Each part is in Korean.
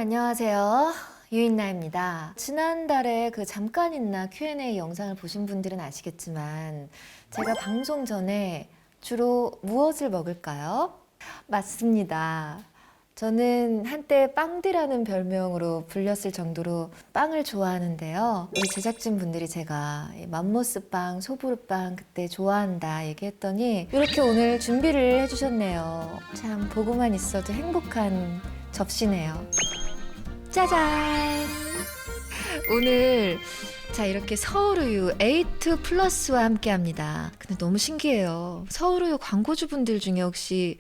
안녕하세요. 유인나입니다. 지난달에 그 잠깐 있나 Q&A 영상을 보신 분들은 아시겠지만 제가 방송 전에 주로 무엇을 먹을까요? 맞습니다. 저는 한때 빵디라는 별명으로 불렸을 정도로 빵을 좋아하는데요. 우리 제작진 분들이 제가 맘모스빵, 소보루빵 그때 좋아한다 얘기했더니 이렇게 오늘 준비를 해주셨네요. 참 보고만 있어도 행복한 접시네요. 짜잔! 오늘 자 이렇게 서울우유 A2 플러스와 함께 합니다. 근데 너무 신기해요. 서울우유 광고주분들 중에 혹시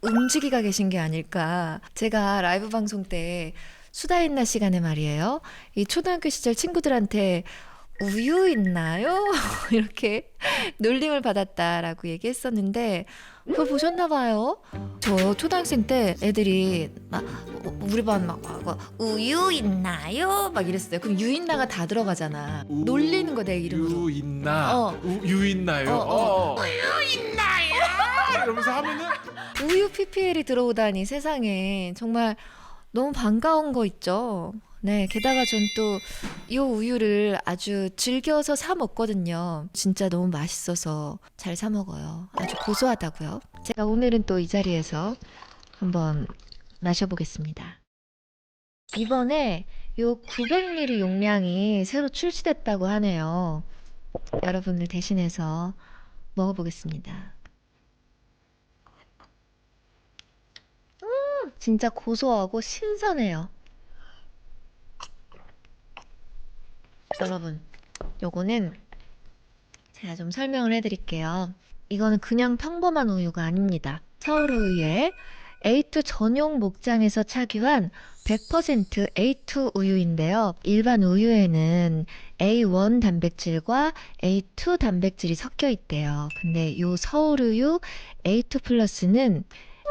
움직이가 계신 게 아닐까. 제가 라이브 방송 때 수다인나 시간에 말이에요. 이 초등학교 시절 친구들한테 우유 있나요? 이렇게 놀림을 받았다라고 얘기했었는데 그걸 보셨나 봐요. 저 초등학생 때 애들이 막 우리 반 막 우유 있나요? 막 이랬어요. 그럼 유인나가 다 들어가잖아. 놀리는 거 내 이름으로. 유인나. 유인나요. 우유 있나요? 이러면서 하면은 우유 PPL이 들어오다니 세상에 정말 너무 반가운 거 있죠. 네, 게다가 전 또 이 우유를 아주 즐겨서 사 먹거든요. 진짜 너무 맛있어서 잘 사 먹어요. 아주 고소하다고요. 제가 오늘은 또 이 자리에서 한번 마셔보겠습니다. 이번에 요 900ml 용량이 새로 출시됐다고 하네요. 여러분을 대신해서 먹어보겠습니다. 진짜 고소하고 신선해요. 여러분, 요거는 제가 좀 설명을 해드릴게요. 이거는 그냥 평범한 우유가 아닙니다. 서울우유의 A2 전용 목장에서 착유한 100% A2 우유인데요. 일반 우유에는 A1 단백질과 A2 단백질이 섞여 있대요. 근데 요 서울우유 A2 플러스는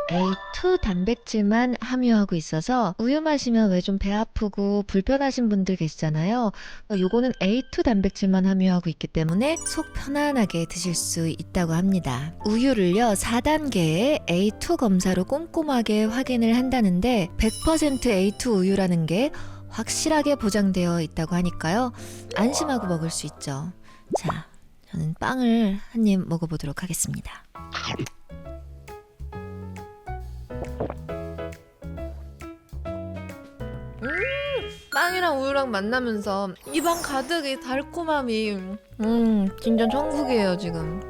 A2 단백질만 함유하고 있어서 우유 마시면 왜 좀 배 아프고 불편하신 분들 계시잖아요. 요거는 A2 단백질만 함유하고 있기 때문에 속 편안하게 드실 수 있다고 합니다. 우유를요 4단계의 A2 검사로 꼼꼼하게 확인을 한다는데 100% A2 우유라는 게 확실하게 보장되어 있다고 하니까요. 안심하고 먹을 수 있죠. 자, 저는 빵을 한 입 먹어보도록 하겠습니다. 빵이랑 우유랑 만나면서 입안 가득이 달콤함이 진짜 천국이에요 지금.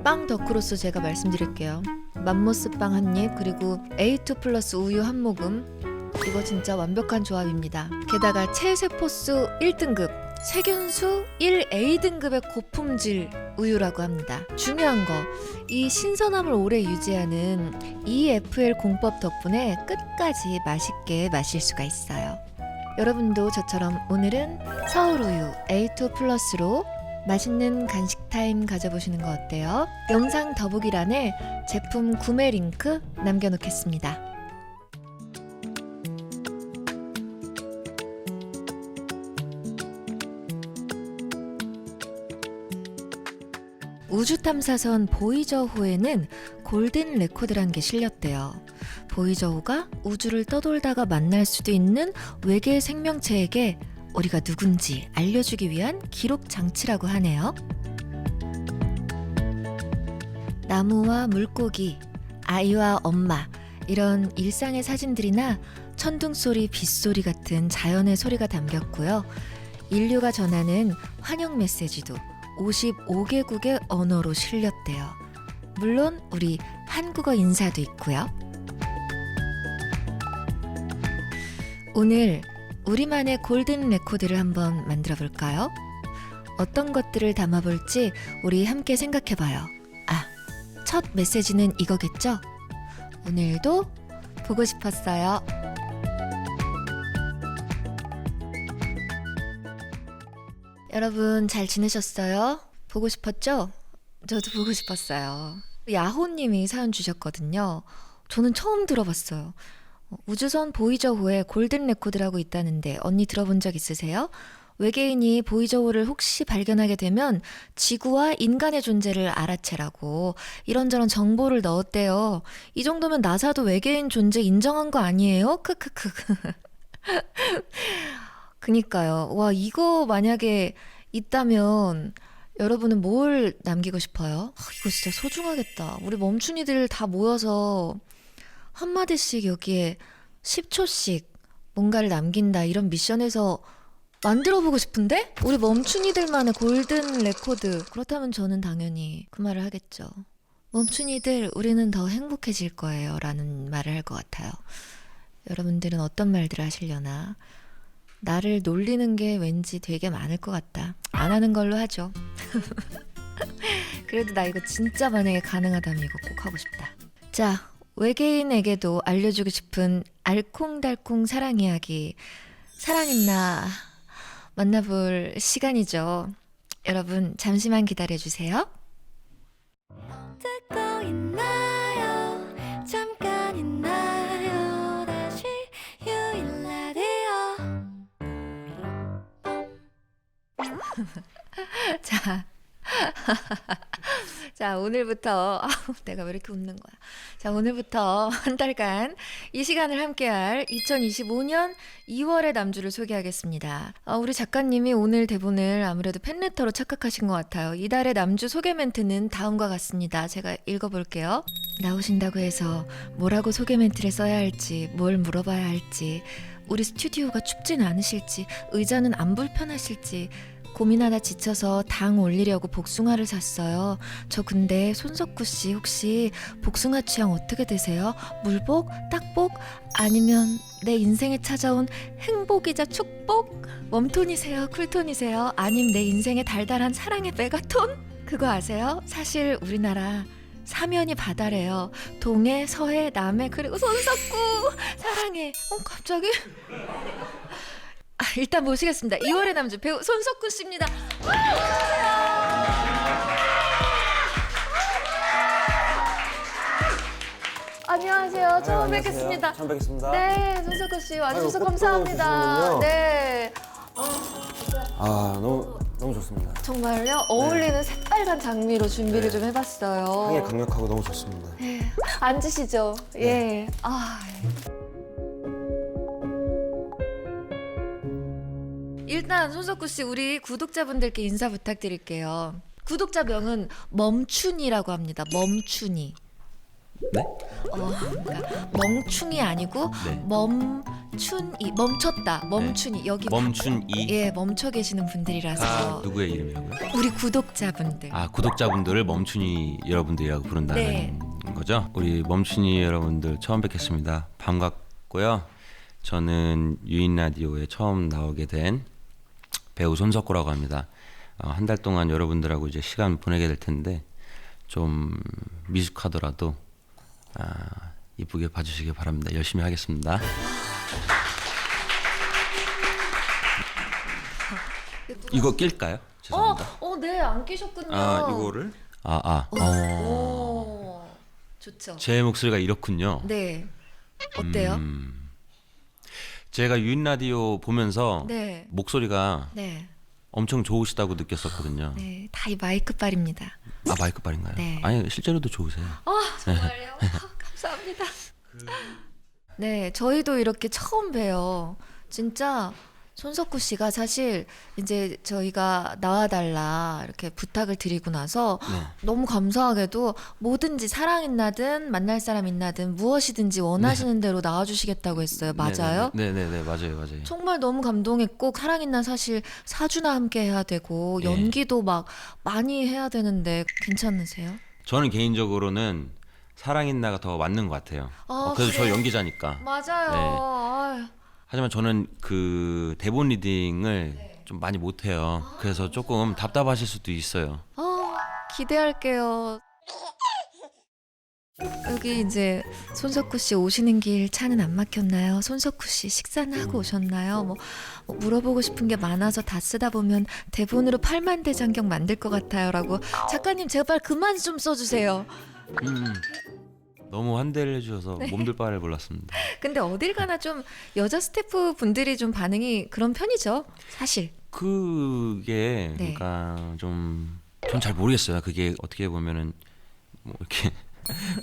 빵 덕후로서 제가 말씀드릴게요. 맘모스 빵 한 입 그리고 A2 플러스 우유 한 모금, 이거 진짜 완벽한 조합입니다. 게다가 체세포수 1등급 세균수 1A등급의 고품질 우유라고 합니다. 중요한 거, 이 신선함을 오래 유지하는 EFL 공법 덕분에 끝까지 맛있게 마실 수가 있어요. 여러분도 저처럼 오늘은 서울우유 A2 플러스로 맛있는 간식 타임 가져보시는 거 어때요? 영상 더보기란에 제품 구매 링크 남겨놓겠습니다. 우주탐사선 보이저호에는 골든 레코드란 게 실렸대요. 보이저호가 우주를 떠돌다가 만날 수도 있는 외계 생명체에게 우리가 누군지 알려주기 위한 기록 장치라고 하네요. 나무와 물고기, 아이와 엄마, 이런 일상의 사진들이나 천둥소리, 빗소리 같은 자연의 소리가 담겼고요. 인류가 전하는 환영 메시지도 55개국의 언어로 실렸대요. 물론 우리 한국어 인사도 있고요. 오늘 우리만의 골든 레코드를 한번 만들어 볼까요? 어떤 것들을 담아볼지 우리 함께 생각해봐요. 아, 첫 메시지는 이거겠죠? 오늘도 보고 싶었어요. 여러분 잘 지내셨어요? 보고 싶었죠? 저도 보고 싶었어요. 야호님이 사연 주셨거든요. 저는 처음 들어봤어요. 우주선 보이저호에 골든 레코드라고 있다는데 언니 들어본 적 있으세요? 외계인이 보이저우를 혹시 발견하게 되면 지구와 인간의 존재를 알아채라고 이런저런 정보를 넣었대요. 이 정도면 나사도 외계인 존재 인정한 거 아니에요? 크크크. 그니까요. 와, 이거 만약에 있다면 여러분은 뭘 남기고 싶어요? 이거 진짜 소중하겠다. 우리 멈춘이들 다 모여서 한마디씩 여기에 10초씩 뭔가를 남긴다 이런 미션에서 만들어보고 싶은데? 우리 멈춘이들만의 골든 레코드. 그렇다면 저는 당연히 그 말을 하겠죠. 멈춘이들, 우리는 더 행복해질 거예요 라는 말을 할 것 같아요. 여러분들은 어떤 말들을 하시려나? 나를 놀리는 게 왠지 되게 많을 것 같다. 안 하는 걸로 하죠. 그래도 나 이거 진짜 만약에 가능하다면 이거 꼭 하고 싶다. 자, 외계인에게도 알려주고 싶은 알콩달콩 사랑 이야기, 사랑인나 만나볼 시간이죠. 여러분 잠시만 기다려주세요. 듣고 있나요? 잠깐 있나요? 다시 유인라디오. 자, 오늘부터 내가 왜 이렇게 웃는 거야. 자, 오늘부터 한 달간 이 시간을 함께할 2025년 2월의 남주를 소개하겠습니다. 우리 작가님이 오늘 대본을 아무래도 팬레터로 착각하신 것 같아요. 이달의 남주 소개 멘트는 다음과 같습니다. 제가 읽어볼게요. 나오신다고 해서 뭐라고 소개 멘트를 써야 할지, 뭘 물어봐야 할지, 우리 스튜디오가 춥진 않으실지, 의자는 안 불편하실지 고민하다 지쳐서 당 올리려고 복숭아를 샀어요. 저 근데 손석구 씨 혹시 복숭아 취향 어떻게 되세요? 물복? 딱복? 아니면 내 인생에 찾아온 행복이자 축복? 웜톤이세요? 쿨톤이세요? 아님 내 인생의 달달한 사랑의 메가톤? 그거 아세요? 사실 우리나라 사면이 바다래요. 동해, 서해, 남해, 그리고 손석구 사랑해. 갑자기? 일단 모시겠습니다. 2월의 남주 배우 손석구 씨입니다. 안녕하세요. 처음 안녕하세요. 뵙겠습니다. 처음 뵙겠습니다. 네, 손석구 씨 와주셔서 아이고, 감사합니다. 꼭 네, 너무 좋습니다. 정말요. 어울리는 새빨간 장미로 준비를 좀 해봤어요. 향이 강력하고 너무 좋습니다. 네. 앉으시죠. 예. 일단 손석구 씨 우리 구독자분들께 인사 부탁드릴게요. 구독자명은 멈춘이라고 합니다. 멈춘이. 네? 그러니까 멍충이 아니고 네. 멈춘이, 멈췄다. 멈춘이. 여기 멈춘이. 예, 멈춰 계시는 분들이라서 누구의 이름이라고요? 우리 구독자분들. 구독자분들을 멈춘이 여러분들이라고 부른다는 네. 거죠? 우리 멈춘이 여러분들 처음 뵙겠습니다. 반갑고요. 저는 유인라디오에 처음 나오게 된 배우 손석구라고 합니다. 한 달 동안 여러분들하고 이제 시간 보내게 될 텐데 좀 미숙하더라도 이쁘게 봐주시기 바랍니다. 열심히 하겠습니다. 이거 낄까요? 죄송합니다. 네, 안 끼셨군요. 이거를 좋죠. 제 목소리가 이렇군요. 네. 어때요? 제가 유인라디오 보면서 네. 목소리가 네. 엄청 좋으시다고 느꼈었거든요. 네, 다 이 마이크 빨입니다. 마이크 빨인가요? 네. 아니 실제로도 좋으세요. 정말요? 감사합니다. 네, 저희도 이렇게 처음 봬요. 진짜 손석구 씨가 사실 이제 저희가 나와달라 이렇게 부탁을 드리고 나서 너무 감사하게도 뭐든지 사랑인나든 만날사람인나든 무엇이든지 원하시는 대로 나와주시겠다고 했어요. 맞아요? 네네네 맞아요. 정말 너무 감동했고 사랑인나 사실 4주나 함께 해야 되고 연기도 막 많이 해야 되는데 괜찮으세요? 저는 개인적으로는 사랑인나가 더 맞는 것 같아요. 그래서 저 연기자니까. 맞아요. 하지만 저는 그 대본 리딩을 좀 많이 못해요. 그래서 조금 답답하실 수도 있어요. 기대할게요. 여기 이제 손석구 씨 오시는 길 차는 안 막혔나요? 손석구 씨 식사는 하고 오셨나요? 뭐 물어보고 싶은 게 많아서 다 쓰다 보면 대본으로 8만 대장경 만들 것 같아요라고. 작가님 제발 그만 좀 써주세요. 너무 환대를 해주셔서 몸둘 바를 몰랐습니다. 근데 어딜 가나 좀 여자 스태프 분들이 좀 반응이 그런 편이죠, 사실. 그게 네. 그러니까 좀 전 잘 모르겠어요. 그게 어떻게 보면은 뭐 이렇게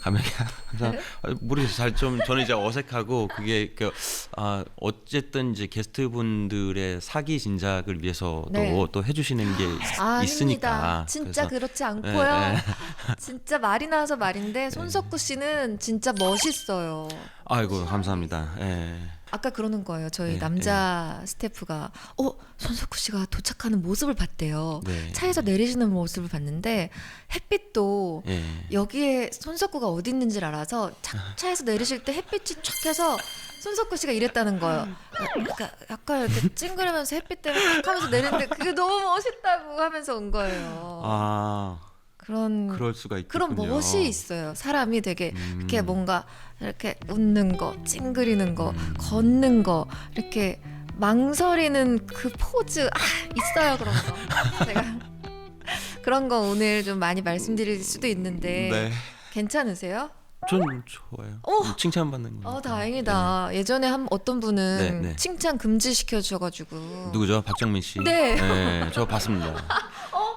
가면 항상 모르겠어요. 잘 좀 저는 이제 어색하고 그게 어쨌든 이제 게스트분들의 사기 진작을 위해서도 네. 또 해주시는 게 아닙니다. 있으니까. 진짜 그래서, 그렇지 않고요. 예, 예. 진짜 말이 나와서 말인데 손석구 씨는 진짜 멋있어요. 아이고 감사합니다. 예. 아까 그러는 거예요. 저희 네, 남자 스태프가 손석구 씨가 도착하는 모습을 봤대요. 네. 차에서 내리시는 모습을 봤는데 햇빛도 예. 여기에 손석구가 어디 있는지를 알아서 차에서 내리실 때 햇빛이 촥 해서 손석구 씨가 이랬다는 거예요. 그러니까 약간 이렇게 찡그리면서 햇빛 때문에 탁 하면서 내리는데 그게 너무 멋있다고 하면서 온 거예요. 아 그럴 수가 있군요. 그런 멋이 있어요. 사람이 되게 이렇게 뭔가 이렇게 웃는 거, 찡그리는 거, 걷는 거, 이렇게 망설이는 그 포즈 있어요. 그런 거. 제가 그런 거 오늘 좀 많이 말씀드릴 수도 있는데 네. 괜찮으세요? 전 좋아요. 칭찬받는 거. 다행이다. 예전에 어떤 분은 네, 네. 칭찬 금지시켜 주셔가지고. 누구죠? 박정민 씨. 네. 네, 저 봤습니다.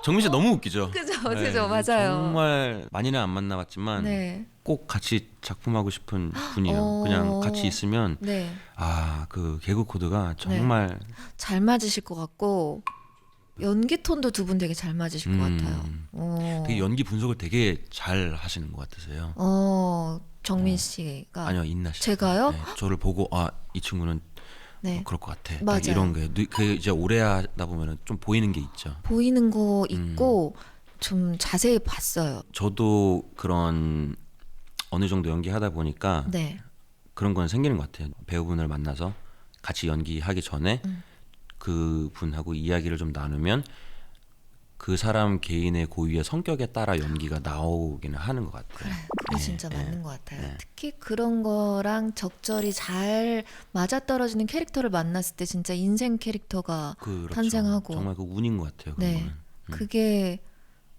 정민 씨 너무 웃기죠. 그죠, 네, 그죠, 맞아요. 정말 많이는 안 만나봤지만 네. 꼭 같이 작품하고 싶은 분이에요. 그냥 같이 있으면 네. 그 개그 코드가 정말 잘 맞으실 것 같고 연기 톤도 두 분 되게 잘 맞으실 것 같아요. 되게 연기 분석을 되게 잘 하시는 것 같으세요. 정민 씨가 아니요, 인나 씨. 제가요? 네, 저를 보고 이 친구는 네. 그럴 것 같아. 딱 맞아요. 이런 게 그 이제 오래 하다 보면은 좀 보이는 게 있죠. 보이는 거 있고 좀 자세히 봤어요. 저도 그런 어느 정도 연기하다 보니까 네. 그런 건 생기는 것 같아요. 배우분을 만나서 같이 연기하기 전에 그 분하고 이야기를 좀 나누면 그 사람 개인의 고유의 성격에 따라 연기가 나오기는 하는 것 같아요. 그게 네, 진짜 네, 맞는 것 같아요. 네. 특히 그런 거랑 적절히 잘 맞아떨어지는 캐릭터를 만났을 때 진짜 인생 캐릭터가 그렇죠. 탄생하고. 정말 그 운인 것 같아요. 그런 네. 거는.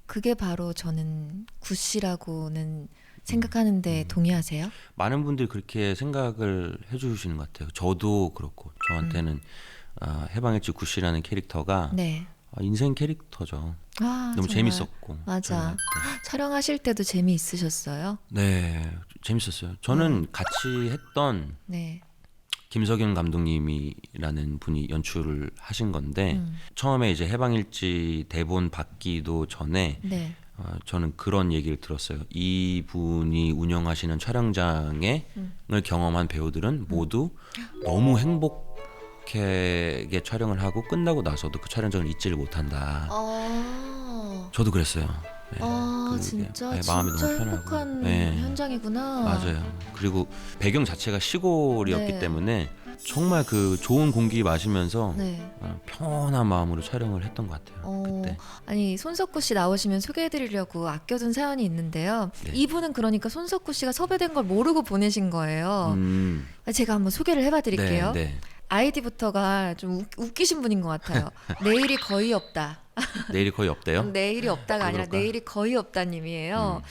그게 바로 저는 굿씨라고는 생각하는데 동의하세요? 많은 분들이 그렇게 생각을 해주시는 것 같아요. 저도 그렇고 저한테는 해방일지 구씨라는 캐릭터가 네. 인생 캐릭터죠. 너무 정말. 재밌었고. 맞아. 저한테. 촬영하실 때도 재미있으셨어요? 네, 재밌었어요. 저는 같이 했던 네. 김석영 감독님이라는 분이 연출을 하신 건데 처음에 이제 해방일지 대본 받기도 전에 네. 저는 그런 얘기를 들었어요. 이 분이 운영하시는 촬영장을 경험한 배우들은 모두 너무 행복하게 촬영을 하고 끝나고 나서도 그 촬영장을 잊지를 못한다. 저도 그랬어요. 네, 그게, 진짜 마음이 진짜 너무 편하고. 행복한 네. 현장이구나. 맞아요. 그리고 배경 자체가 시골이었기 네. 때문에 정말 그 좋은 공기 마시면서 네. 편한 마음으로 촬영을 했던 것 같아요. 그때. 아니 손석구 씨 나오시면 소개해드리려고 아껴둔 사연이 있는데요. 네. 이분은 그러니까 손석구 씨가 섭외된 걸 모르고 보내신 거예요. 제가 한번 소개를 해봐드릴게요. 네, 네. 아이디부터가 좀 웃기신 분인 것 같아요. 내일이 거의 없다. 내일이 거의 없대요. 내일이 없다가 아니라 그럴까? 내일이 거의 없다님이에요.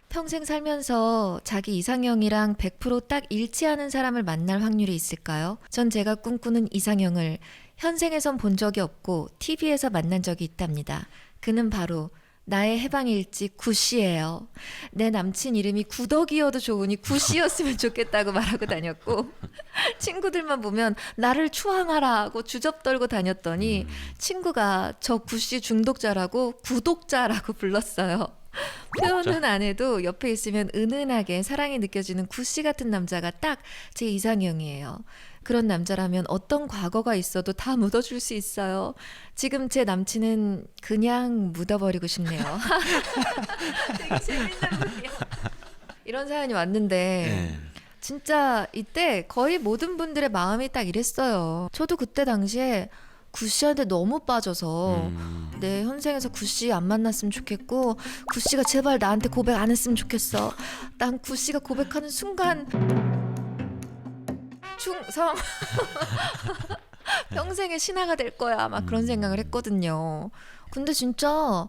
평생 살면서 자기 이상형이랑 100%딱 일치하는 사람을 만날 확률이 있을까요? 전 제가 꿈꾸는 이상형을 현생에선 본 적이 없고 TV에서 만난 적이 있답니다. 그는 바로 나의 해방일지 구씨예요. 내 남친 이름이 구덕이어도 좋으니 구씨였으면 좋겠다고 말하고 다녔고 친구들만 보면 나를 추앙하라고 주접 떨고 다녔더니 친구가 저 구씨 중독자라고 구독자라고 불렀어요. 표현은 안 해도 옆에 있으면 은은하게 사랑이 느껴지는 구씨 같은 남자가 딱 제 이상형이에요. 그런 남자라면 어떤 과거가 있어도 다 묻어줄 수 있어요. 지금 제 남친은 그냥 묻어버리고 싶네요. 되게 재밌는 분이야. 이런 사연이 왔는데 네. 진짜 이때 거의 모든 분들의 마음이 딱 이랬어요. 저도 그때 당시에 구씨한테 너무 빠져서 내 현생에서 구씨 안 만났으면 좋겠고 구씨가 제발 나한테 고백 안 했으면 좋겠어. 난 구씨가 고백하는 순간 충성 평생의 신하가 될 거야 막 그런 생각을 했거든요. 근데 진짜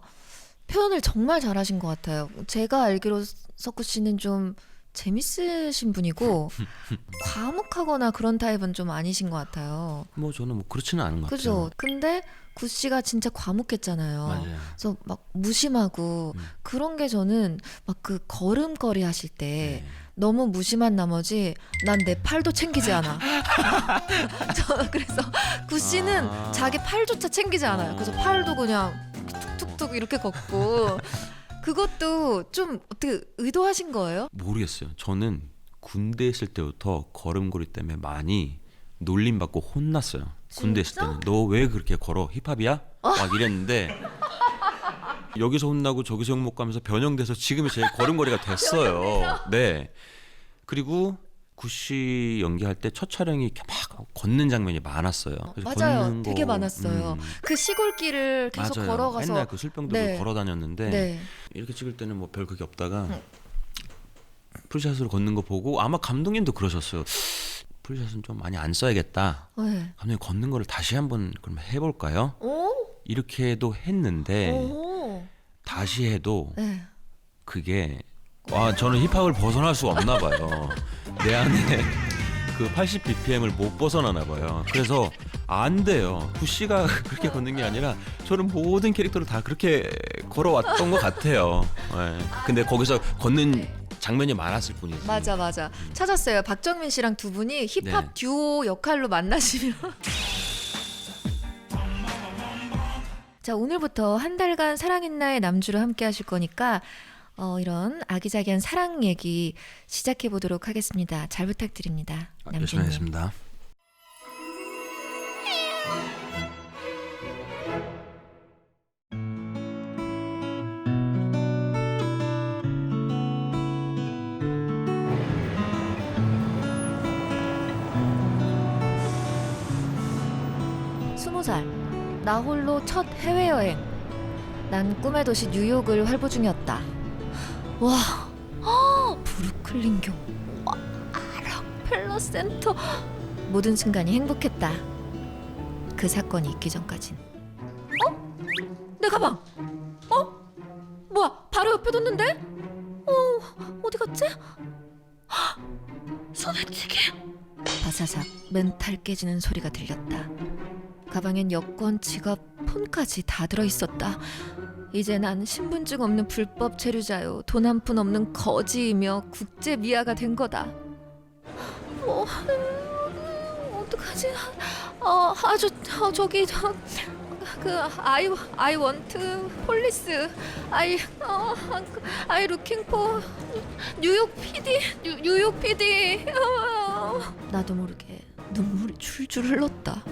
표현을 정말 잘하신 것 같아요. 제가 알기로 석구 씨는 좀 재밌으신 분이고 과묵하거나 그런 타입은 좀 아니신 것 같아요. 뭐 저는 뭐 그렇지는 않은 것 그죠? 같아요. 근데 구씨가 진짜 과묵했잖아요. 맞아요. 그래서 막 무심하고 그런 게 저는 막 그 걸음걸이 하실 때 네. 너무 무심한 나머지 난 내 팔도 챙기지 않아. 저 그래서 구씨는 자기 팔조차 챙기지 않아요. 그래서 팔도 그냥 툭툭툭 이렇게 걷고 그것도 좀 어떻게 의도하신 거예요? 모르겠어요. 저는 군대 있을 때부터 걸음걸이 때문에 많이 놀림받고 혼났어요. 군대 있을 때는 너 왜 그렇게 걸어? 힙합이야? 막 이랬는데 여기서 혼나고 저기서 욕 먹고 하면서 변형돼서 지금의 제 걸음걸이가 됐어요. 네. 그리고 구씨 연기할 때 첫 촬영이 이렇게 막 걷는 장면이 많았어요. 그래서 맞아요. 걷는 되게 거, 많았어요. 그 시골길을 계속 맞아요. 걸어가서 맨날 그 술병들을 네. 걸어 다녔는데 네. 이렇게 찍을 때는 뭐 별 그게 없다가 풀샷으로 걷는 거 보고 아마 감독님도 그러셨어요. 풀샷은 좀 많이 안 써야겠다. 네. 감독님 걷는 거를 다시 한번 그럼 해볼까요? 오? 이렇게도 했는데 오. 다시 해도 네. 그게 저는 힙합을 벗어날 수 없나 봐요. 내 안에 그 80bpm을 못 벗어나나 봐요. 그래서 안 돼요. 구씨가 그렇게 걷는 게 아니라 저는 모든 캐릭터를 다 그렇게 걸어왔던 것 같아요. 네. 근데 거기서 걷는 장면이 많았을 뿐이지. 맞아. 찾았어요. 박정민 씨랑 두 분이 힙합 네. 듀오 역할로 만나시면 자, 오늘부터 한 달간 사랑인나의 남주로 함께 하실 거니까 이런 아기자기한 사랑 얘기 시작해 보도록 하겠습니다. 잘 부탁드립니다. 열심히 남주님. 하겠습니다. 스무 살 나 홀로 첫 해외여행. 난 꿈의 도시 뉴욕을 활보 중이었다. 와, 브루클린교, 와, 락펠러 센터. 모든 순간이 행복했다. 그 사건이 있기 전까진. 내 가방. 뭐야? 바로 옆에 뒀는데? 어디 갔지? 소매치기. 바사삭 멘탈 깨지는 소리가 들렸다. 가방엔 여권, 지갑, 폰까지 다 들어있었다. 이제 난 신분증 없는 불법 체류자요, 돈 한 푼 없는 거지이며 국제 미아가 된 거다. 어떡하지? 저기 I want police. I looking for 뉴욕 PD. 나도 모르게 눈물이 줄줄 흘렀다.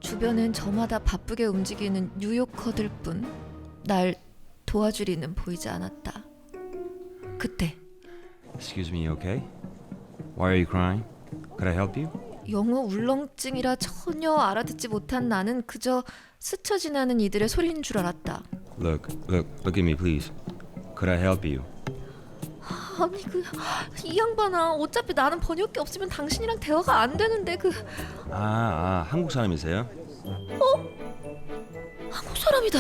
주변엔 저마다 바쁘게 움직이는 뉴요커들 뿐 날 도와줄 이는 보이지 않았다. 그때 Excuse me, okay? Why are you crying? Could I help you? 영어 울렁증이라 전혀 알아듣지 못한 나는 그저 스쳐 지나는 이들의 소리인 줄 알았다. Look at me, please. Could I help you? 아니 이 양반아, 어차피 나는 번역기 없으면 당신이랑 대화가 안 되는데 한국 사람이세요? 한국 사람이다.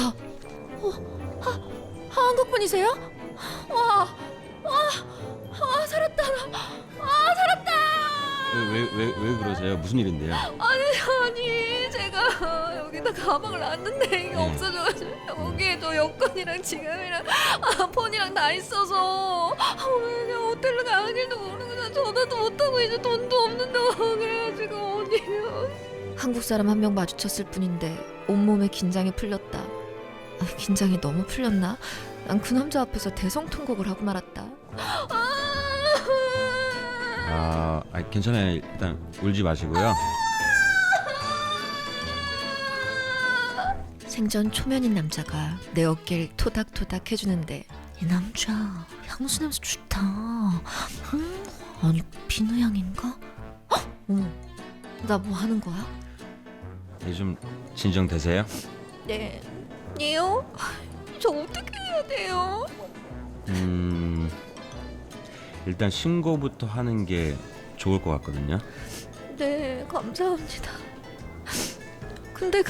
한국 분이세요? 와, 살았다. 살았다. 왜 그러세요? 무슨 일인데요? 아니 제가 여기다 가방을 놨는데 이게 없어져가지고 여기에 저 여권이랑 지갑이랑 폰이랑 다 있어서 그냥 호텔로 가는 길도 모르고 나 전화도 못하고 이제 돈도 없는데 그래가지고 어디요? 한국 사람 한 명 마주쳤을 뿐인데 온몸에 긴장이 풀렸다. 긴장이 너무 풀렸나? 난 그 남자 앞에서 대성통곡을 하고 말았다. 괜찮아요. 일단 울지 마시고요. 생전 초면인 남자가 내 어깨를 토닥토닥 해주는데 이 남자 향수 냄새 좋다. 아니 비누 향인가? 나 뭐 하는 거야? 이제 좀 진정되세요. 네요? 저 어떻게 해야 돼요? 일단 신고부터 하는 게 좋을 것 같거든요. 네, 감사합니다. 근데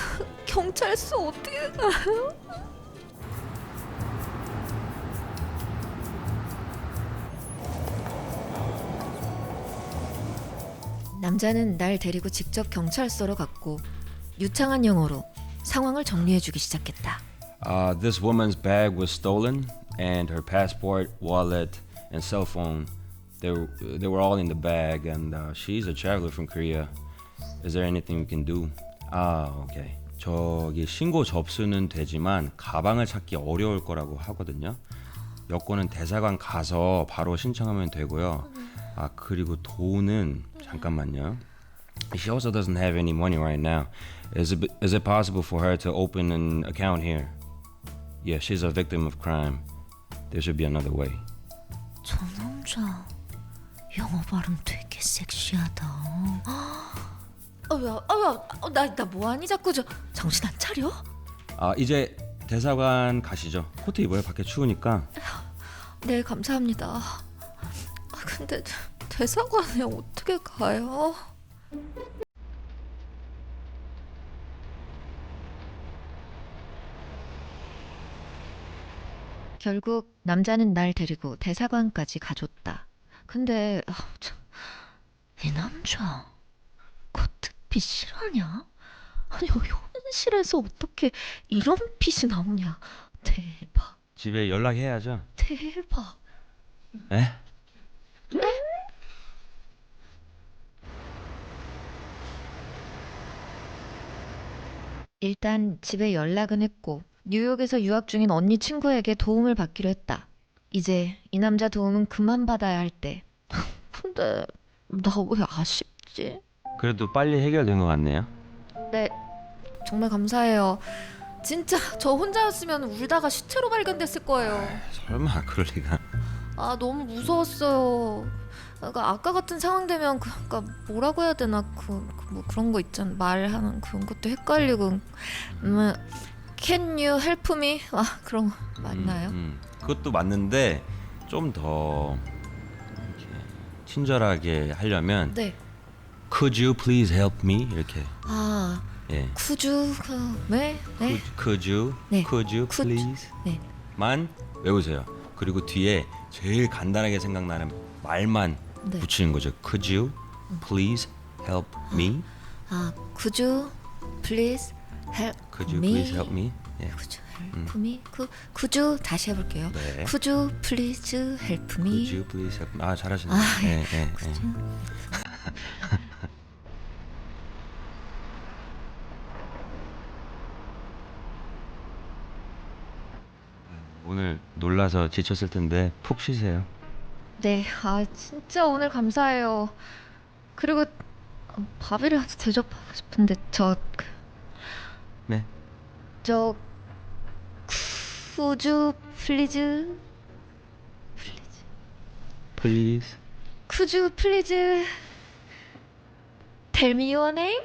경찰서 어떻게 가요? 남자는 날 데리고 직접 경찰서로 갔고 유창한 영어로 상황을 정리해주기 시작했다. This woman's bag was stolen, and her passport, wallet, and cell phone. They were all in the bag, and she's a traveler from Korea. Is there anything we can do? Okay. 저기 신고 접수는 되지만 가방을 찾기 어려울 거라고 하거든요. 여권은 대사관 가서 바로 신청하면 되고요. 그리고 돈은 잠깐만요. She also doesn't have any money right now. Is it possible for her to open an account here? Yeah, she's a victim of crime. There should be another way. 저 남자 영어 발음 되게 섹시하다. 나 뭐하니 자꾸 정신 안 차려? 이제 대사관 가시죠. 코트 입어요. 밖에 추우니까. 네, 감사합니다. 근데 대사관에 어떻게 가요? 결국 남자는 날 데리고 대사관까지 가줬다. 근데 이 남자 코트핏 실화냐? 아니 현실에서 어떻게 이런 핏이 나오냐? 대박. 집에 연락해야죠. 대박. 에? 일단 집에 연락은 했고 뉴욕에서 유학 중인 언니 친구에게 도움을 받기로 했다. 이제 이 남자 도움은 그만 받아야 할 때. 근데 나 왜 아쉽지? 그래도 빨리 해결된 것 같네요. 네, 정말 감사해요. 진짜 저 혼자였으면 울다가 시체로 발견됐을 거예요. 설마 그럴 리가. 너무 무서웠어요. 그러니까 아까 같은 상황 되면 그러니까 뭐라고 해야 되나 뭐 그런 거 있잖아. 말하는 그런 것도 헷갈리고. Can you help me? 그런 거 맞나요? 그것도 맞는데 좀 더 친절하게 하려면 네. Could you please help me? 이렇게. 예. Could you 네? Could you? 네. Could you Could. please? 네. 만 외우세요. 그리고 뒤에 제일 간단하게 생각나는 말만 네. 붙이는 거죠. Could you please help me? Could you please help Could you me? please help me? 예. Could you help me? Could you 다시 해볼게요. 네. Could you please help me? Could you please help me? 잘하시네요. 예. 오늘 놀라서 지쳤을 텐데 푹 쉬세요. 네, 진짜 오늘 감사해요. 그리고 밥이라도 대접하고 싶은데 네. Could you please? Please. Could you please tell me your name?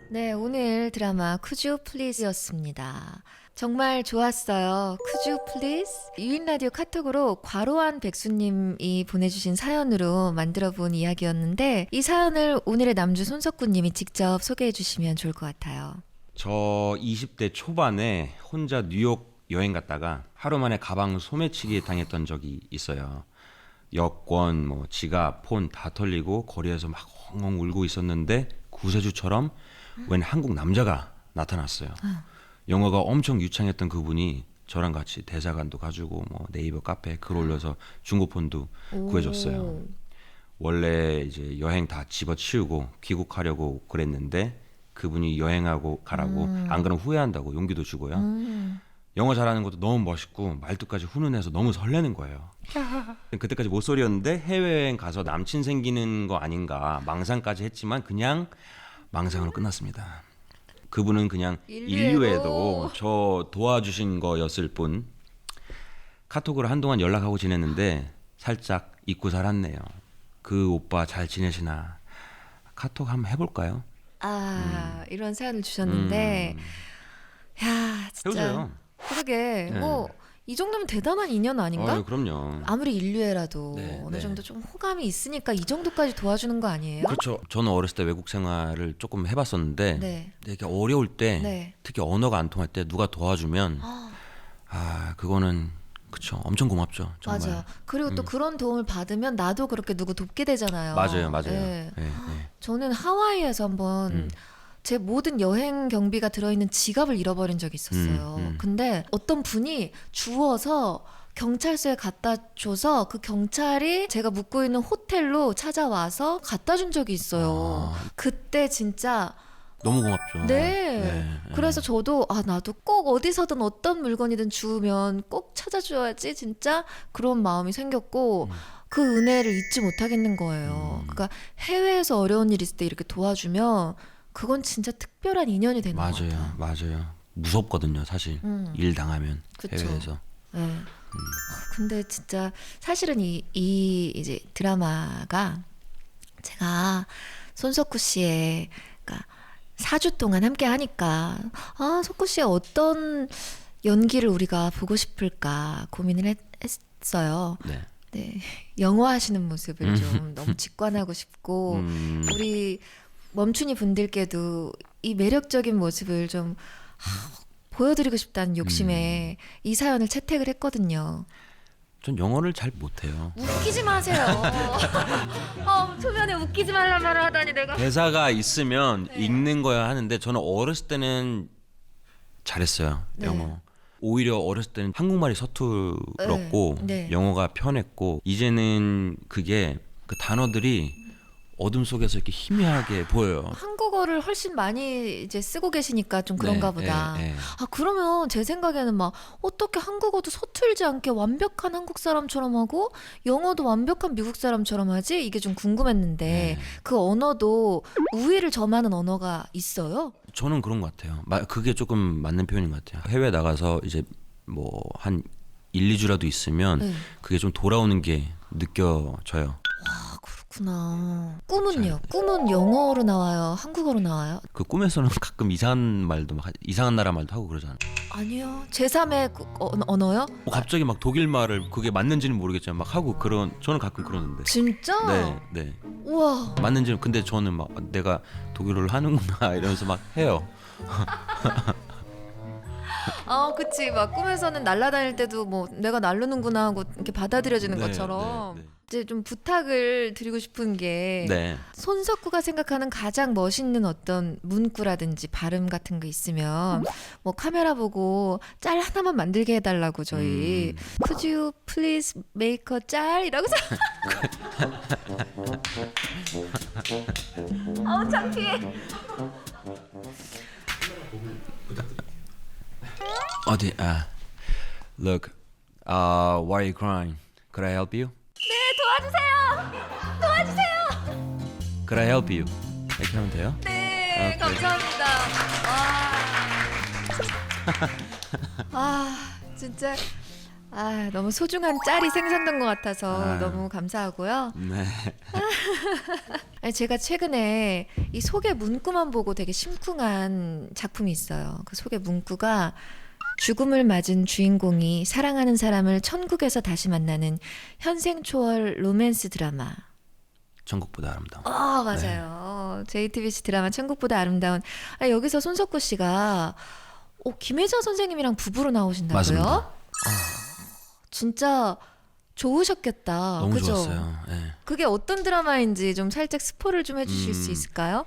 네, 오늘 드라마 Could You Please였습니다. 정말 좋았어요. Could You Please? 유인라디오 카톡으로 과로한 백수님이 보내주신 사연으로 만들어본 이야기였는데 이 사연을 오늘의 남주 손석구님이 직접 소개해 주시면 좋을 것 같아요. 저 20대 초반에 혼자 뉴욕 여행 갔다가 하루 만에 가방 소매치기 당했던 적이 있어요. 여권, 지갑, 폰 다 털리고 거리에서 막 엉엉 울고 있었는데 구세주처럼 웬 한국 남자가 나타났어요. 영어가 엄청 유창했던 그분이 저랑 같이 대사관도 가지고 네이버 카페에 글 올려서 중고폰도 구해줬어요. 원래 이제 여행 다 집어치우고 귀국하려고 그랬는데 그분이 여행하고 가라고 안 그러면 후회한다고 용기도 주고요. 영어 잘하는 것도 너무 멋있고 말투까지 훈훈해서 너무 설레는 거예요. 그때까지 못소리였는데 해외여행 가서 남친 생기는 거 아닌가 망상까지 했지만 그냥 망상으로 끝났습니다. 그분은 그냥 인류에도 저 도와주신 거였을 뿐. 카톡으로 한동안 연락하고 지냈는데 살짝 잊고 살았네요. 그 오빠 잘 지내시나? 카톡 한번 해볼까요? 이런 사연을 주셨는데 야 진짜 해보세요. 그러게 네. 이 정도면 대단한 인연 아닌가? 그럼요. 아무리 인류애라도 네, 어느 네. 정도 좀 호감이 있으니까 이 정도까지 도와주는 거 아니에요? 그렇죠. 저는 어렸을 때 외국 생활을 조금 해봤었는데 네. 되게 어려울 때 네. 특히 언어가 안 통할 때 누가 도와주면 그거는 그쵸. 엄청 고맙죠. 정말. 맞아요. 그리고 또 그런 도움을 받으면 나도 그렇게 누구 돕게 되잖아요. 맞아요. 네. 네. 저는 하와이에서 한번 제 모든 여행 경비가 들어있는 지갑을 잃어버린 적이 있었어요. 근데 어떤 분이 주워서 경찰서에 갖다 줘서 그 경찰이 제가 묵고 있는 호텔로 찾아와서 갖다 준 적이 있어요. 그때 진짜 너무 고맙죠. 네. 그래서 저도 나도 꼭 어디서든 어떤 물건이든 주우면 꼭 찾아줘야지 진짜 그런 마음이 생겼고 그 은혜를 잊지 못하겠는 거예요. 그러니까 해외에서 어려운 일 있을 때 이렇게 도와주면 그건 진짜 특별한 인연이 되는 것 같아요. 맞아요. 무섭거든요, 사실. 일 당하면 그쵸. 해외에서. 네. 근데 진짜 사실은 이 이제 드라마가 제가 손석구 씨의 그러니까 4주 동안 함께 하니까 석구 씨의 어떤 연기를 우리가 보고 싶을까 고민을 했어요. 네. 영화 하시는 모습을 좀 너무 직관하고 싶고 우리 멈춘이 분들께도 이 매력적인 모습을 좀 보여드리고 싶다는 욕심에 이 사연을 채택을 했거든요. 전 영어를 잘 못해요. 웃기지 마세요. 초면에 웃기지 말란 말을 하다니 내가. 대사가 있으면 읽는 거야 하는데 저는 어렸을 때는 잘했어요. 영어. 오히려 어렸을 때는 한국말이 서툴었고 영어가 편했고 이제는 그게 그 단어들이 어둠 속에서 이렇게 희미하게 보여요. 한국어를 훨씬 많이 이제 쓰고 계시니까 좀 그런가 보다. 그러면 제 생각에는 막 어떻게 한국어도 서툴지 않게 완벽한 한국 사람처럼 하고 영어도 완벽한 미국 사람처럼 하지? 이게 좀 궁금했는데 그 언어도 우위를 점하는 언어가 있어요? 저는 그런 것 같아요. 그게 조금 맞는 표현인 것 같아요. 해외 나가서 이제 뭐 한 1, 2주라도 있으면 그게 좀 돌아오는 게 느껴져요. 그렇구나. 꿈은요? 꿈은 영어로 나와요? 한국어로 나와요? 그 꿈에서는 가끔 이상한 말도 막 이상한 나라 말도 하고 그러잖아요. 아니요. 제3의 언어요? 갑자기 막 독일 말을 그게 맞는지는 모르겠지만 막 하고 저는 가끔 그러는데. 진짜? 네. 우와. 맞는지는 근데 저는 막 내가 독일어를 하는구나 이러면서 막 해요. 그치. 막 꿈에서는 날아다닐 때도 뭐 내가 날르는구나 하고 이렇게 받아들여지는 것처럼. 이제 좀 부탁을 드리고 싶은 게 손석구가 생각하는 가장 멋있는 어떤 문구라든지 발음 같은 거 있으면 뭐 카메라 보고 짤 하나만 만들게 해달라고 저희 Could you please make a 짤이라고 창피해. 어디 Look, why are you crying? Could I help you? 도와주세요. Could I help you? 이렇게 하면 돼요? 네, 감사합니다. 진짜 너무 소중한 짤이 생성된 것 같아서 너무 감사하고요. 네. 아니, 제가 최근에 이 소개 문구만 보고 되게 심쿵한 작품이 있어요. 그 소개 문구가 죽음을 맞은 주인공이 사랑하는 사람을 천국에서 다시 만나는 현생 초월 로맨스 드라마. 천국보다 아름다운. 맞아요. JTBC 드라마 천국보다 아름다운. 여기서 손석구 씨가 김혜자 선생님이랑 부부로 나오신다고요? 맞습니다. 진짜 좋으셨겠다. 너무 그죠? 좋았어요. 네. 그게 어떤 드라마인지 좀 살짝 스포를 좀 해주실 수 있을까요?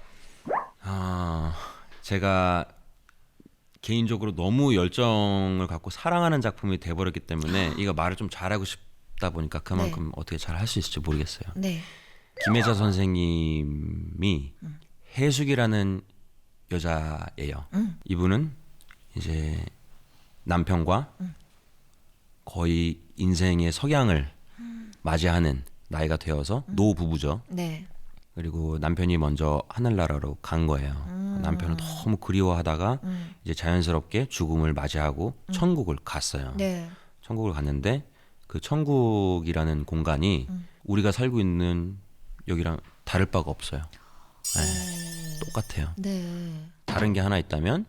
제가 개인적으로 너무 열정을 갖고 사랑하는 작품이 돼버렸기 때문에 이거 말을 좀 잘하고 싶다 보니까 그만큼 어떻게 잘 할 수 있을지 모르겠어요. 네. 김혜자 선생님이 해숙이라는 여자예요. 이분은 이제 남편과 거의 인생의 석양을 맞이하는 나이가 되어서 노부부죠. 네. 그리고 남편이 먼저 하늘나라로 간 거예요. 남편은 너무 그리워하다가 이제 자연스럽게 죽음을 맞이하고 천국을 갔어요. 네. 천국을 갔는데 그 천국이라는 공간이 우리가 살고 있는 여기랑 다를 바가 없어요. 네, 똑같아요. 네. 다른 게 하나 있다면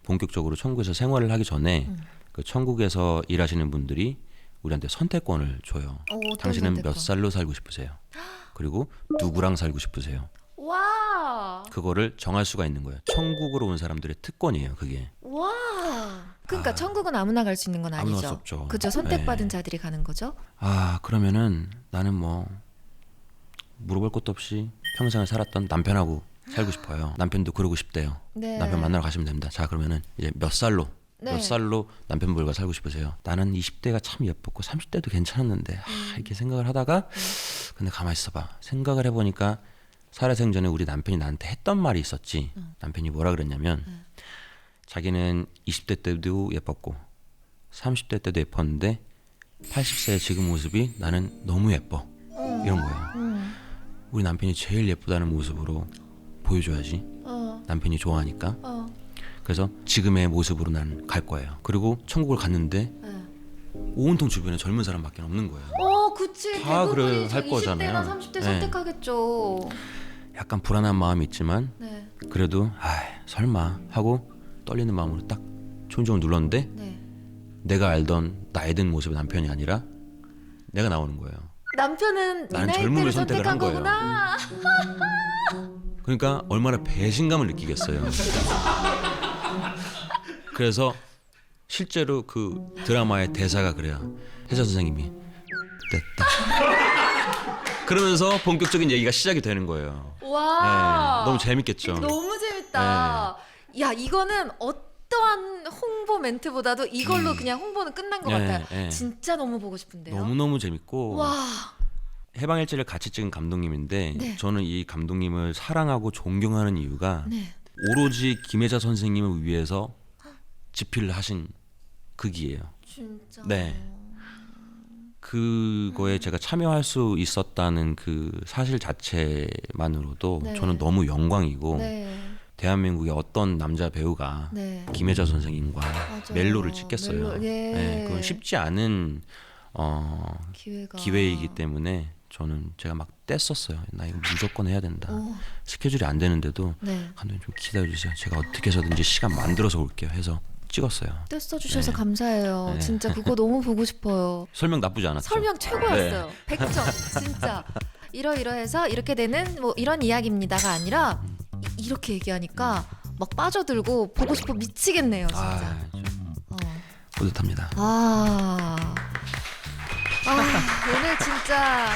본격적으로 천국에서 생활을 하기 전에 그 천국에서 일하시는 분들이 우리한테 선택권을 줘요. 당신은 선택권? 몇 살로 살고 싶으세요? 그리고 누구랑 살고 싶으세요? 와. 그거를 정할 수가 있는 거예요. 천국으로 온 사람들의 특권이에요, 그게. 와. 그러니까 천국은 아무나 갈 수 있는 건 아무나 아니죠. 갈수 없죠. 그죠. 선택받은 네. 자들이 가는 거죠. 그러면은 나는 뭐 물어볼 것도 없이 평생을 살았던 남편하고 살고 싶어요. 남편도 그러고 싶대요. 네. 남편 만나러 가시면 됩니다. 자, 그러면은 이제 몇 살로 남편분과 살고 싶으세요? 나는 20대가 참 예뻤고 30대도 괜찮았는데 이렇게 생각을 하다가 근데 가만히 있어봐. 생각을 해보니까 살아생전에 우리 남편이 나한테 했던 말이 있었지. 남편이 뭐라 그랬냐면 자기는 20대 때도 예뻤고 30대 때도 예뻤는데 80세의 지금 모습이 나는 너무 예뻐. 이런 거예요. 우리 남편이 제일 예쁘다는 모습으로 보여줘야지. 남편이 좋아하니까. 그래서 지금의 모습으로 난 갈 거예요. 그리고 천국을 갔는데 온통 주변에 젊은 사람밖에 없는 거예요. 그치. 다 대부분이 그래 할 거잖아요. 20대랑 30대 선택하겠죠. 약간 불안한 마음이 있지만 네. 그래도 설마 하고 떨리는 마음으로 딱 초인종을 눌렀는데 네. 내가 알던 나이 든 모습의 남편이 아니라 내가 나오는 거예요. 남편은 이 나는 나이 젊음을 때를 선택을 선택한 한 거예요. 거구나. 그러니까 얼마나 배신감을 느끼겠어요. 그래서 실제로 그 드라마의 대사가 그래요. 혜자 선생님이 됐다. 그러면서 본격적인 얘기가 시작이 되는 거예요. 와. 너무 재밌겠죠. 너무 재밌다. 야, 이거는 어떠한 홍보 멘트보다도 이걸로 그냥 홍보는 끝난 것 같아요. 진짜 너무 보고 싶은데요. 너무너무 재밌고 와. 해방일지를 같이 찍은 감독님인데 네. 저는 이 감독님을 사랑하고 존경하는 이유가 네. 오로지 김혜자 선생님을 위해서 집필을 하신 극이에요. 진짜. 네. 그거에 제가 참여할 수 있었다는 그 사실 자체만으로도 네. 저는 너무 영광이고 네. 대한민국의 어떤 남자 배우가 네. 김혜자 선생님과 맞아요. 멜로를 찍겠어요. 멜로, 예. 그건 쉽지 않은 기회이기 때문에 저는 제가 막 뗐었어요. 나 이거 무조건 해야 된다. 스케줄이 안 되는데도 네. 감독님 좀 기다려주세요. 제가 어떻게 해서든지 시간 만들어서 올게요 해서 찍었어요. 떼써주셔서 네. 감사해요. 네. 진짜 그거 너무 보고 싶어요. 설명 나쁘지 않았죠? 설명 최고였어요. 100점 진짜. 이러이러해서 이렇게 되는 뭐 이런 이야기입니다가 아니라 이렇게 얘기하니까 막 빠져들고 보고 싶어 미치겠네요 진짜. 좀 어. 뿌듯합니다. 오늘 진짜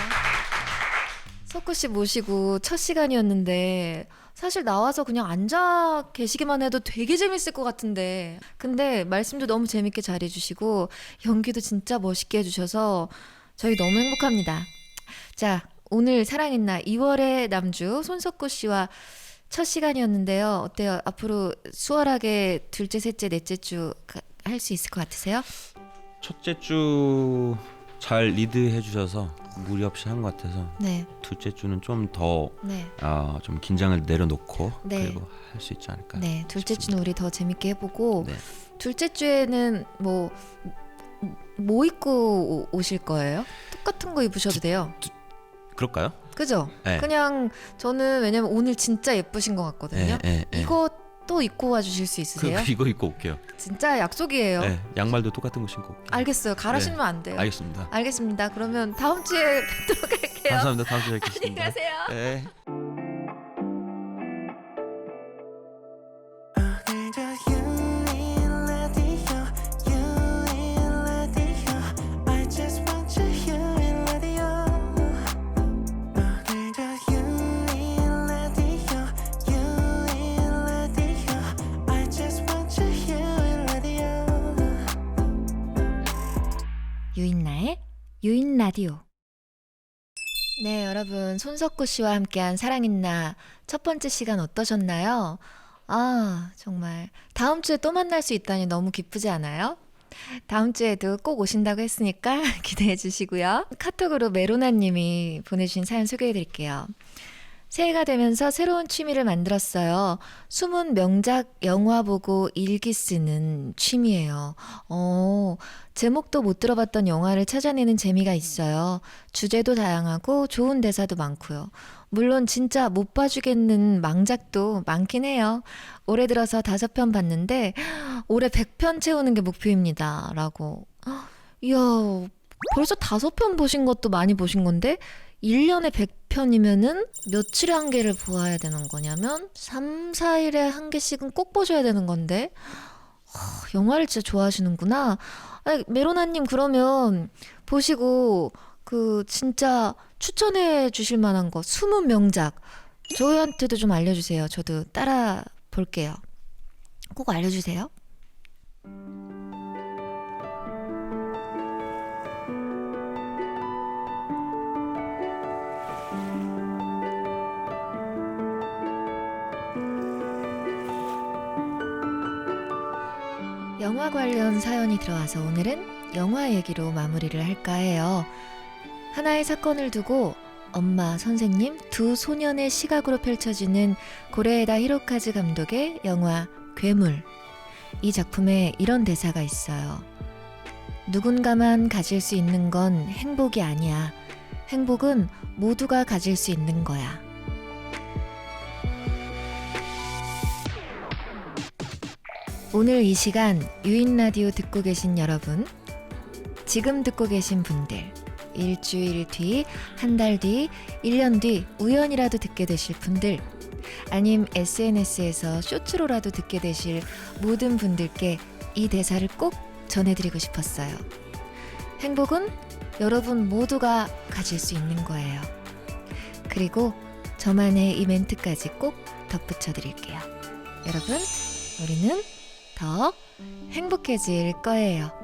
석구 씨 모시고 첫 시간이었는데 사실 나와서 그냥 앉아 계시기만 해도 되게 재밌을 것 같은데 근데 말씀도 너무 재밌게 잘해주시고 연기도 진짜 멋있게 해주셔서 저희 너무 행복합니다. 자, 오늘 사랑인나 2월의 남주 손석구 씨와 첫 시간이었는데요. 어때요? 앞으로 수월하게 둘째, 셋째, 넷째 주 할 수 있을 것 같으세요? 첫째 주 잘 리드해 주셔서 무리 없이 한 것 같아서 네. 둘째 주는 좀 더 네. 좀 긴장을 내려놓고 네. 그리고 할 수 있지 않을까. 네, 둘째 주는 우리 더 재밌게 해보고 네. 둘째 주에는 뭐 입고 오실 거예요? 똑같은 거 입으셔도 돼요. 그럴까요? 그죠? 네. 그냥 저는 왜냐면 오늘 진짜 예쁘신 것 같거든요. 이거 또 입고 와주실 수 있으세요? 이거 입고 올게요. 진짜 약속이에요. 네, 양말도 똑같은 거 신고 올게요. 알겠어요. 갈아 신으면 안 돼요. 알겠습니다. 알겠습니다. 그러면 다음 주에 뵙도록 할게요. 감사합니다. 다음 주에 안녕히 뵙겠습니다. 가세요. 네. 유인나의 유인라디오. 네, 여러분 손석구 씨와 함께한 사랑인나 첫 번째 시간 어떠셨나요? 정말 다음 주에 또 만날 수 있다니 너무 기쁘지 않아요? 다음 주에도 꼭 오신다고 했으니까 기대해 주시고요. 카톡으로 메로나님이 보내주신 사연 소개해 드릴게요. 새해가 되면서 새로운 취미를 만들었어요. 숨은 명작 영화 보고 일기 쓰는 취미예요. 제목도 못 들어봤던 영화를 찾아내는 재미가 있어요. 주제도 다양하고 좋은 대사도 많고요. 물론 진짜 못 봐주겠는 망작도 많긴 해요. 올해 들어서 5편 봤는데 올해 100편 채우는 게 목표입니다. 라고. 이야, 벌써 5편 보신 것도 많이 보신 건데 1년에 100편이면은 며칠에 한 개를 보아야 되는 거냐면 3, 4일에 한 개씩은 꼭 보셔야 되는 건데 영화를 진짜 좋아하시는구나. 아니, 메로나님 그러면 보시고 그 진짜 추천해 주실 만한 거 20명작 저희한테도 좀 알려주세요. 저도 따라 볼게요. 꼭 알려주세요. 영화 관련 사연이 들어와서 오늘은 영화 얘기로 마무리를 할까 해요. 하나의 사건을 두고 엄마, 선생님, 두 소년의 시각으로 펼쳐지는 고레에다 히로카즈 감독의 영화 괴물. 이 작품에 이런 대사가 있어요. 누군가만 가질 수 있는 건 행복이 아니야. 행복은 모두가 가질 수 있는 거야. 오늘 이 시간 유인라디오 듣고 계신 여러분, 지금 듣고 계신 분들, 일주일 뒤, 한 달 뒤, 1년 뒤 우연이라도 듣게 되실 분들, 아님 SNS에서 쇼츠로라도 듣게 되실 모든 분들께 이 대사를 꼭 전해드리고 싶었어요. 행복은 여러분 모두가 가질 수 있는 거예요. 그리고 저만의 이 멘트까지 꼭 덧붙여 드릴게요. 여러분, 우리는 더 행복해질 거예요.